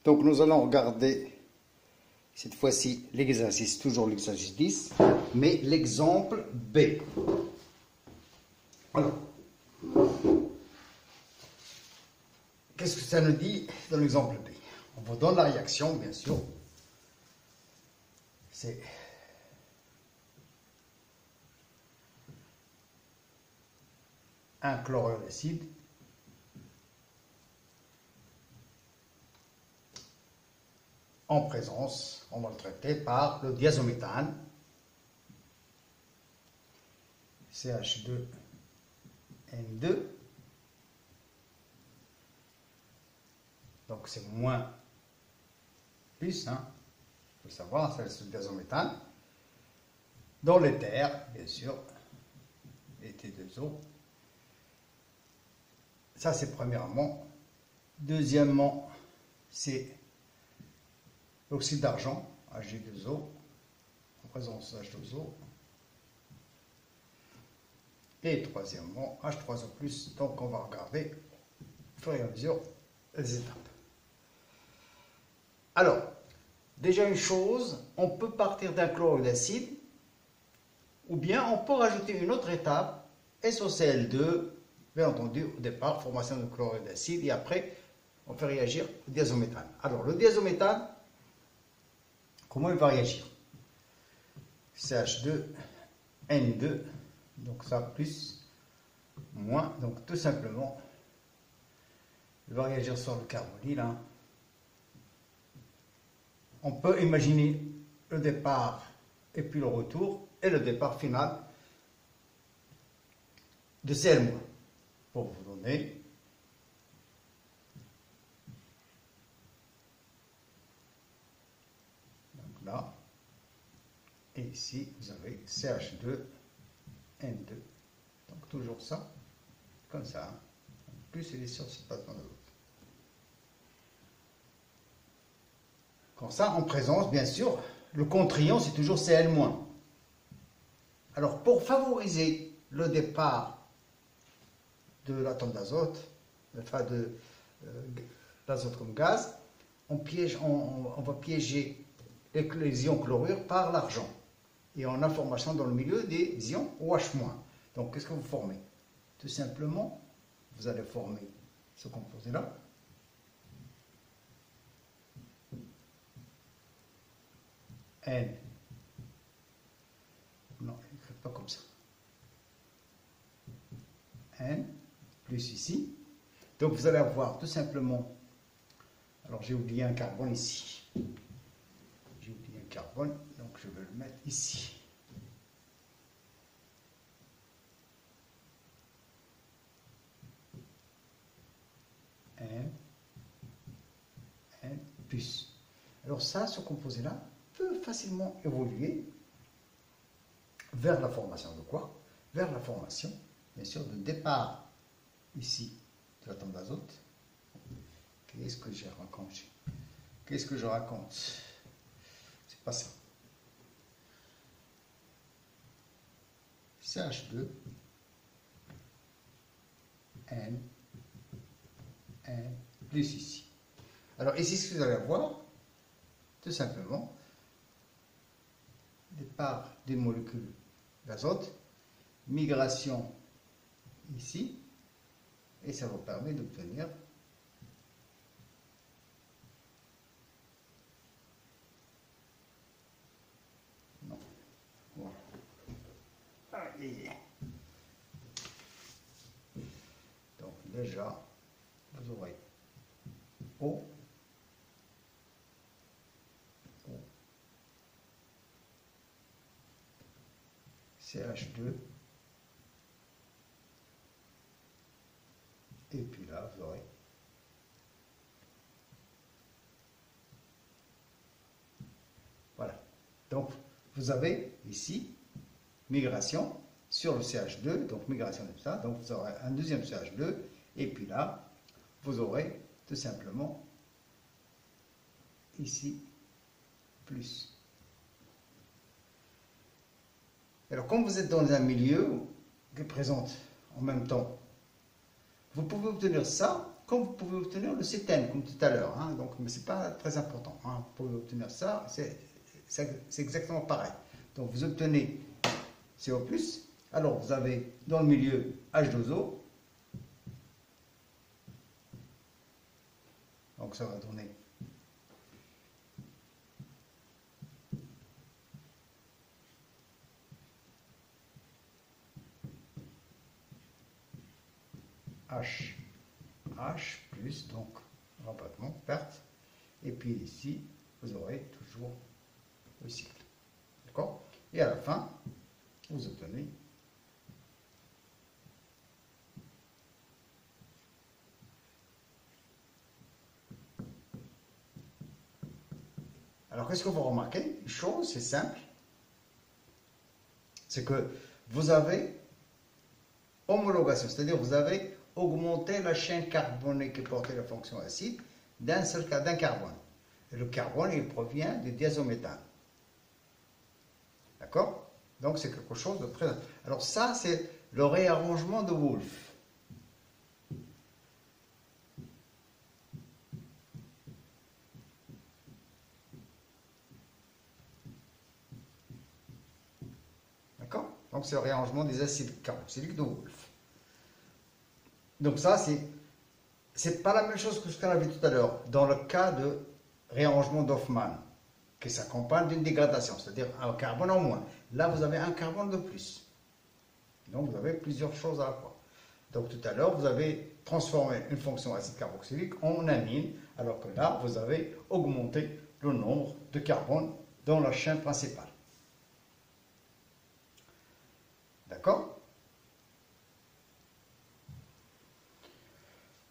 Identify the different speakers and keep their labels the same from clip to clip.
Speaker 1: Donc nous allons regarder cette fois-ci l'exercice, toujours l'exercice 10, mais l'exemple B. Alors, qu'est-ce que ça nous dit dans l'exemple B? On vous donne la réaction, bien sûr. C'est un chlorure d'acide en présence, on va le traiter par le diazométhane, CH2N2, donc c'est moins plus, hein, il faut savoir, c'est le diazométhane, dans l'éther, bien sûr, et T2O. Ça c'est premièrement. Deuxièmement, c'est l'oxyde d'argent, Ag2O, en présence H2O. Et troisièmement, H3O+, donc on va regarder au fur et à mesure les étapes. Alors, déjà une chose, on peut partir d'un chlorure d'acide, ou bien on peut rajouter une autre étape, SOCl2, bien entendu, au départ, formation de chlorure d'acide, et après, on fait réagir le diazométhane. Alors, le diazométhane, comment il va réagir? CH2N2, donc ça plus, moins, donc tout simplement, il va réagir sur le carbonyle. Hein. On peut imaginer le départ et puis le retour, et le départ final de Cl-, pour vous donner donc là, et ici vous avez CH2N2, donc toujours ça, comme ça, hein. Plus il est sur ce pattern de l'autre. Comme ça, en présence, bien sûr, le contre-ion c'est toujours Cl-. Alors pour favoriser le départ de l'atome d'azote, enfin de l'azote comme gaz, on va piéger les ions chlorure par l'argent. Et on a formation dans le milieu des ions OH-. Donc qu'est-ce que vous formez? Tout simplement, vous allez former ce composé-là. N. Non, il n'écrit pas comme ça. N plus ici. Donc vous allez avoir tout simplement, alors j'ai oublié un carbone ici. J'ai oublié un carbone, donc je vais le mettre ici. N plus. Alors ça, ce composé-là peut facilement évoluer vers la formation de quoi? Vers la formation, bien sûr, de départ ici de l'atome d'azote. Qu'est-ce que j'ai raconté? Qu'est-ce que je raconte? C'est pas ça. CH2 N plus ici. Alors ici, ce que vous allez voir, tout simplement, départ des molécules d'azote, migration ici, et ça vous permet d'obtenir non. Voilà. Allez. Donc déjà, vous aurez O, CH2, et puis là vous aurez voilà. Donc vous avez ici migration sur le CH2, donc migration de ça, donc vous aurez un deuxième CH2, et puis là vous aurez tout simplement ici plus. Alors, comme vous êtes dans un milieu qui présente en même temps, vous pouvez obtenir ça comme vous pouvez obtenir le cétène, comme tout à l'heure. Hein, donc, mais ce n'est pas très important. Hein, vous pouvez obtenir ça, c'est exactement pareil. Donc, vous obtenez CO+, alors vous avez dans le milieu H2O, donc ça va donner H plus, donc rabattement, perte, et puis ici, vous aurez toujours le cycle. D'accord? Et à la fin, vous obtenez alors, qu'est-ce que vous remarquez? Une chose, c'est simple, c'est que vous avez homologation, c'est-à-dire vous avez augmenté la chaîne carbonée qui portait la fonction acide d'un seul cas, d'un carbone. Et le carbone, il provient du diazométhane. D'accord? Donc c'est quelque chose de très... Alors ça, c'est le réarrangement de Wolff. D'accord? Donc c'est le réarrangement des acides carboxyliques de Wolff. Donc ça, c'est pas la même chose que ce qu'on a vu tout à l'heure. Dans le cas de réarrangement d'Hoffmann, qui s'accompagne d'une dégradation, c'est-à-dire un carbone en moins. Là, vous avez un carbone de plus. Donc, vous avez plusieurs choses à la fois. Donc, tout à l'heure, vous avez transformé une fonction acide carboxylique en amine, alors que là, vous avez augmenté le nombre de carbone dans la chaîne principale. D'accord?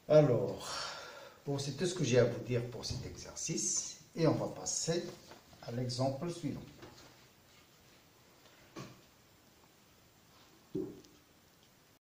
Speaker 1: Alors, bon, c'est tout ce que j'ai à vous dire pour cet exercice, et on va passer à l'exemple suivant.